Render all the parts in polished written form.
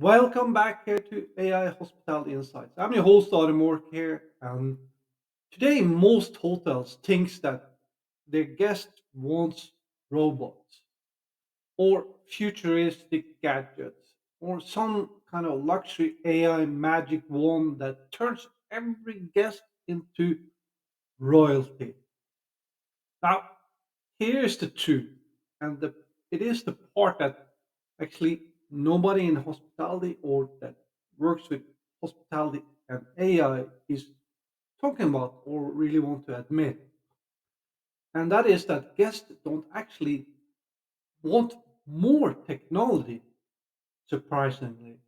Welcome back here to AI Hospitality Insights. I'm your host, Adam Work here, and today most hotels thinks that their guests want robots or futuristic gadgets or some kind of luxury AI magic wand that turns every guest into royalty. Now, here's the truth, and it is the part that actually nobody in hospitality or that works with hospitality and AI is talking about or really want to admit. And that is that guests don't actually want more technology, surprisingly.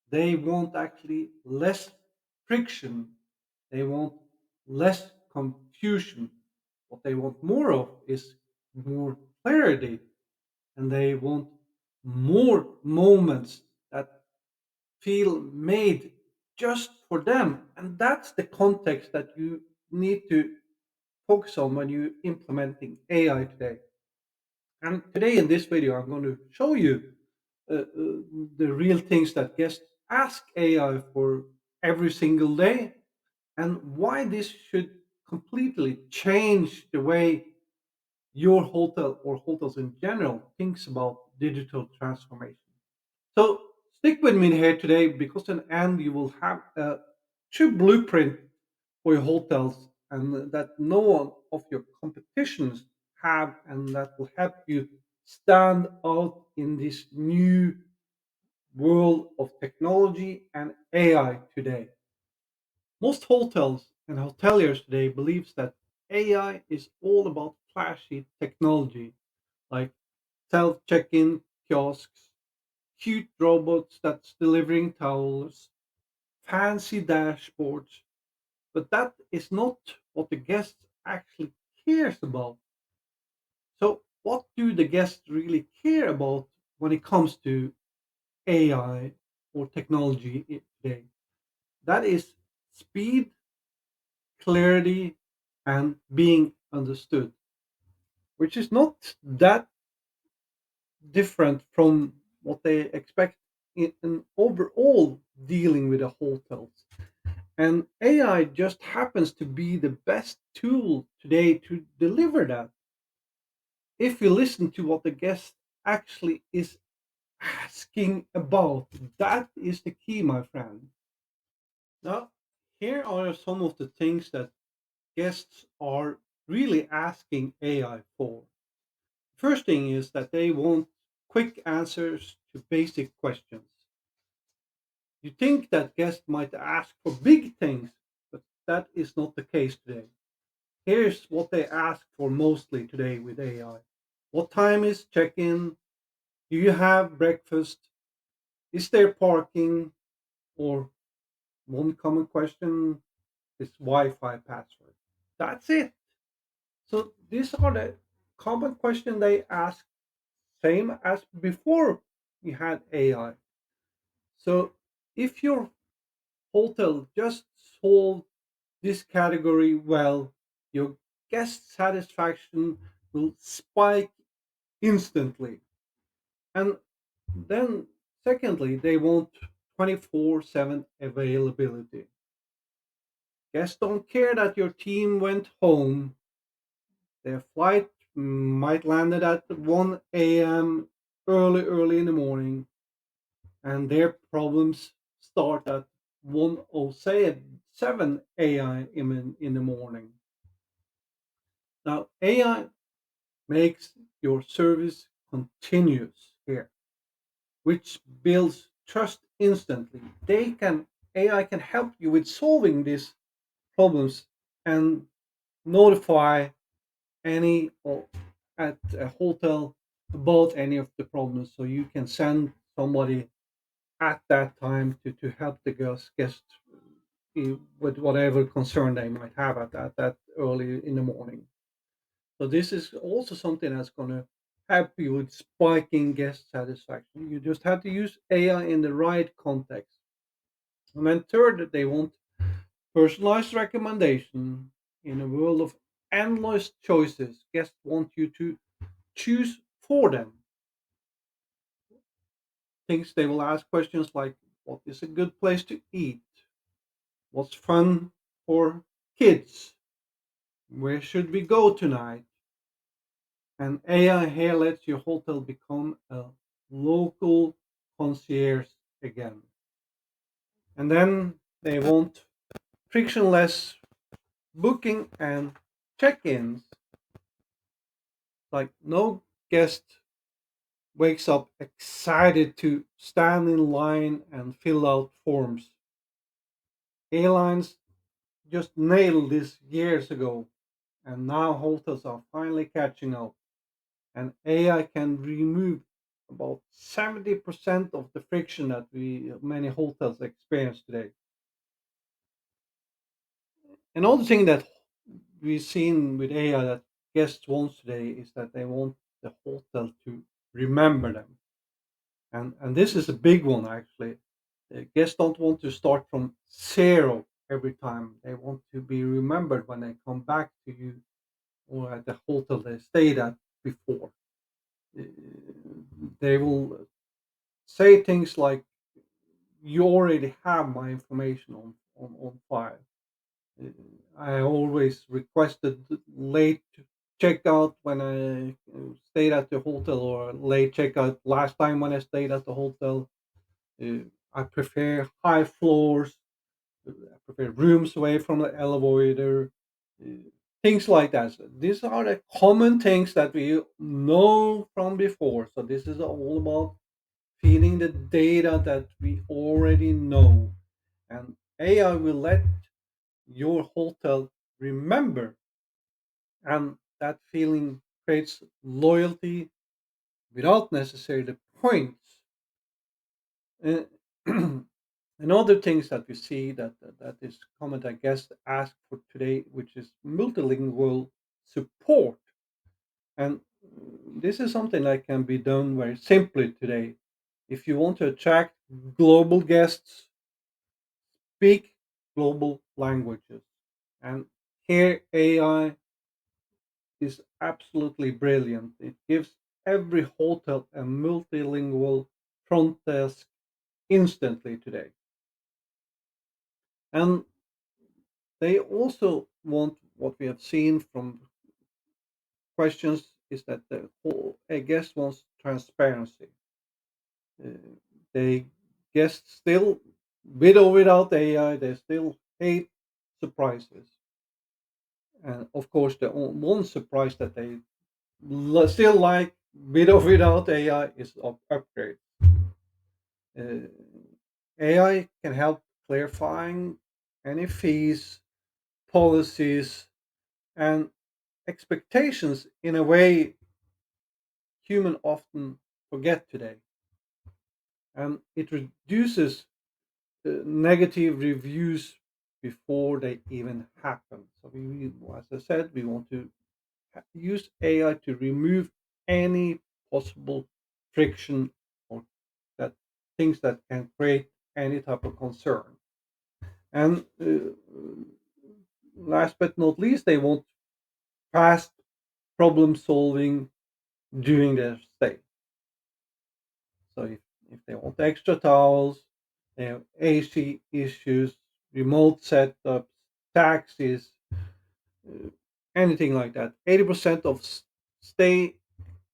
They want actually less friction, they want less confusion. What they want more of is more clarity, and they want more moments that feel made just for them. And that's the context that you need to focus on when you're implementing AI today. And today in this video, I'm going to show you the real things that guests ask AI for every single day and why this should completely change the way your hotel or hotels in general thinks about digital transformation. So stick with me here today because in the end you will have a true blueprint for your hotels and that no one of your competitions have and that will help you stand out in this new world of technology and AI today. Most hotels and hoteliers today believes that AI is all about flashy technology like self check-in kiosks, cute robots that's delivering towels, fancy dashboards, but that is not what the guests actually cares about. So what do the guests really care about when it comes to AI or technology today? That is speed, clarity, and being understood, which is not that different from what they expect in overall dealing with the hotels. And AI just happens to be the best tool today to deliver that. If you listen to what the guest actually is asking about, that is the key, my friend. Now, here are some of the things that guests are really asking AI for. First thing is that they want quick answers to basic questions. You think that guests might ask for big things, but that is not the case today. Here's what they ask for mostly today with AI. What time is check in? Do you have breakfast? Is there parking? Or one common question is Wi Fi password. That's it. So these are the common questions they ask, same as before we had AI. So if your hotel just solved this category well, your guest satisfaction will spike instantly. And then, secondly, they want 24/7 availability. Guests don't care that your team went home. Their flight might landed at 1 a.m. early in the morning, and their problems start at 1:07 a.m. in the morning. Now, AI makes your service continuous here, which builds trust instantly. AI can help you with solving these problems and notify any or at a hotel about any of the problems, so you can send somebody at that time to help the guest with whatever concern they might have at that early in the morning. So this is also something that's going to help you with spiking guest satisfaction. You just have to use AI in the right context. And then third, they want personalized recommendation in a world of endless choices. Guests want you to choose for them. Things they will ask questions like, "What is a good place to eat? What's fun for kids? Where should we go tonight?" And AI here lets your hotel become a local concierge again. And then they want frictionless booking and check-ins. Like no guest wakes up excited to stand in line and fill out forms. Airlines just nailed this years ago, and now hotels are finally catching up. And AI can remove about 70% of the friction that we many hotels experience today. Another thing that we've seen with AI that guests want today is that they want the hotel to remember them. And this is a big one actually. Guests don't want to start from zero every time. They want to be remembered when they come back to you or at the hotel they stayed at before. Uh, They will say things like, "You already have my information on file." Uh, I always requested late checkout when I stayed at the hotel, or late checkout last time when I stayed at the hotel. Uh, I prefer high floors. I prefer rooms away from the elevator. Things like that. So these are the common things that we know from before. So this is all about feeding the data that we already know, and AI will let your hotel remember, and that feeling creates loyalty without necessarily the points. Uh, and other things that we see that is common, I guess, ask for today, which is multilingual support, and this is something that can be done very simply today. If you want to attract global guests, speak global languages, and here AI is absolutely brilliant. It gives every hotel a multilingual front desk instantly today. And they also want what we have seen from questions is that the whole a guest wants transparency. Uh, they guests still, with or without AI, they still hate surprises. And of course, the one surprise that they still like, with or without AI, is upgrade. Uh, AI can help clarifying any fees, policies, and expectations in a way human often forget today. And it reduces negative reviews before they even happen. So as I said, we want to use AI to remove any possible friction or that things that can create any type of concern. And last but not least, they want fast problem solving during their stay. So if they want extra towels, they have AC issues, remote setups, taxis, uh, anything like that. 80% of stay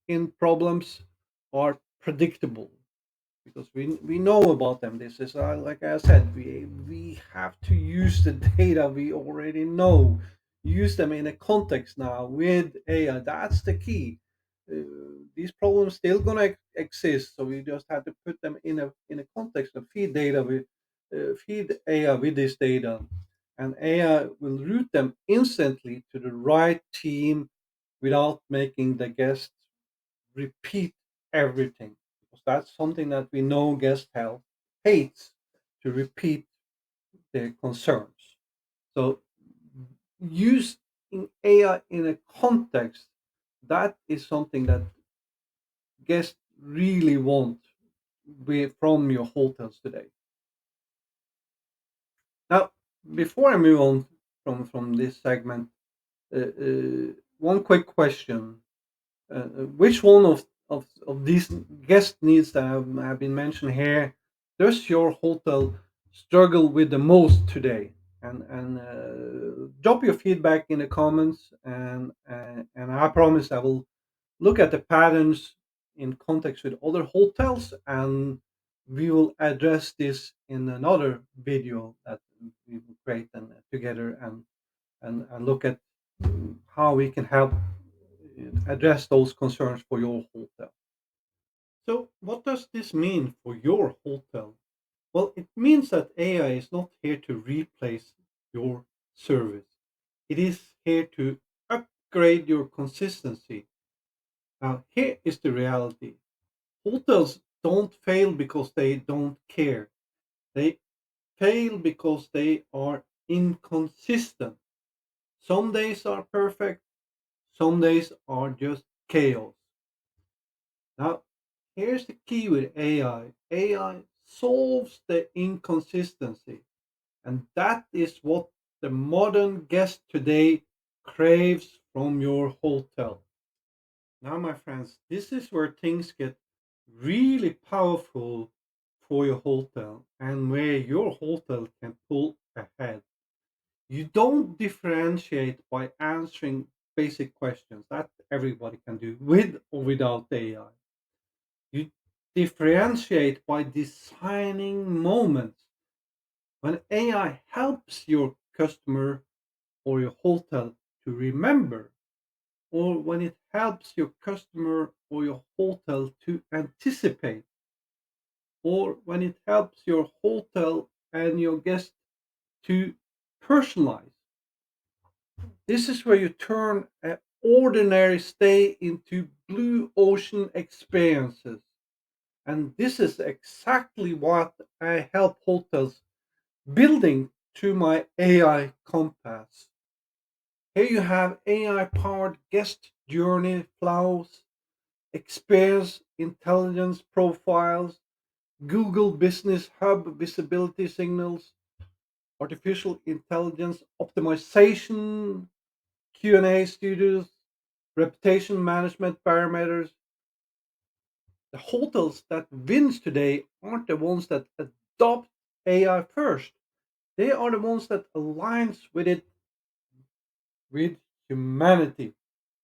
in problems are predictable because we know about them. This is like I said, we have to use the data we already know, use them in a context now with AI. That's the key. These problems still gonna exist, so we just have to put them in a context and feed data with feed AI with this data, and AI will route them instantly to the right team without making the guest repeat everything, because that's something that we know guest health hates, to repeat their concerns. So use in AI in a context, that is something that guests really want from your hotels today. Now, before I move on from this segment, one quick question: which one of these guest needs that have been mentioned here, does your hotel struggle with the most today? And drop your feedback in the comments, and I promise I will look at the patterns in context with other hotels, and we will address this in another video that we will create and together, and look at how we can help address those concerns for your hotel. So, what does this mean for your hotel? Well, it means that AI is not here to replace your service. It is here to upgrade your consistency. Now, here is the reality. Hotels don't fail because they don't care. They fail because they are inconsistent. Some days are perfect, some days are just chaos. Now, here's the key with AI. AI solves the inconsistency, and that is what the modern guest today craves from your hotel. Now, my friends, this is where things get really powerful for your hotel and where your hotel can pull ahead. You don't differentiate by answering basic questions that everybody can do with or without AI. You differentiate by designing moments when AI helps your customer or your hotel to remember, or when it helps your customer or your hotel to anticipate, or when it helps your hotel and your guest to personalize. This is where you turn an ordinary stay into blue ocean experiences. And this is exactly what I help hotels building through my AI compass. Here you have AI powered guest journey flows, experience intelligence profiles, Google Business Hub visibility signals, artificial intelligence optimization, Q&A studios, reputation management parameters. The hotels that wins today aren't the ones that adopt AI first. They are the ones that aligns with it, with humanity,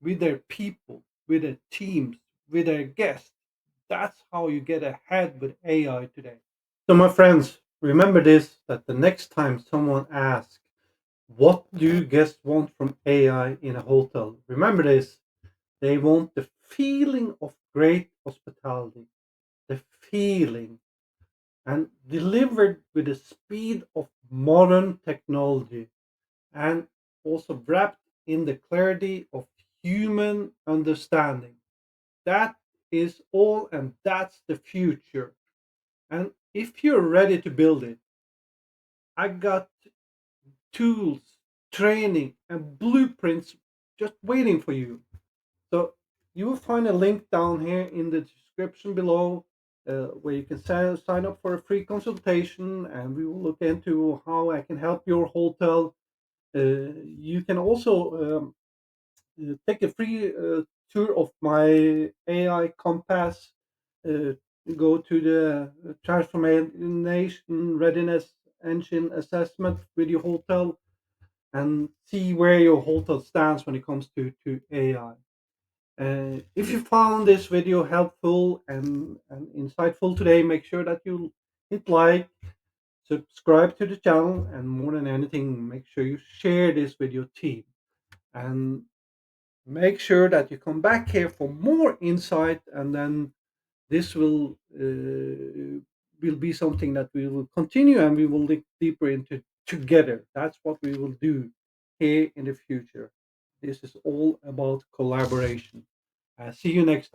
with their people, with their teams, with their guests. That's how you get ahead with AI today. So, my friends, remember this, that the next time someone asks, what do guests want from AI in a hotel? Remember this, they want the feeling of great hospitality, the feeling, and delivered with the speed of modern technology, and also wrapped in the clarity of human understanding. That is all, and that's the future. And if you're ready to build it, I got tools, training, and blueprints just waiting for you. So you will find a link down here in the description below, where you can sign up for a free consultation, and we will look into how I can help your hotel. You can also take a free tour of my AI Compass. Uh, Go to the transformation readiness engine assessment with your hotel and see where your hotel stands when it comes to AI. If you found this video helpful and insightful today, make sure that you hit like, subscribe to the channel, and more than anything, make sure you share this with your team. And make sure that you come back here for more insight, and then this will be something that we will continue and we will look deeper into together. That's what we will do here in the future. This is all about collaboration. See you next time.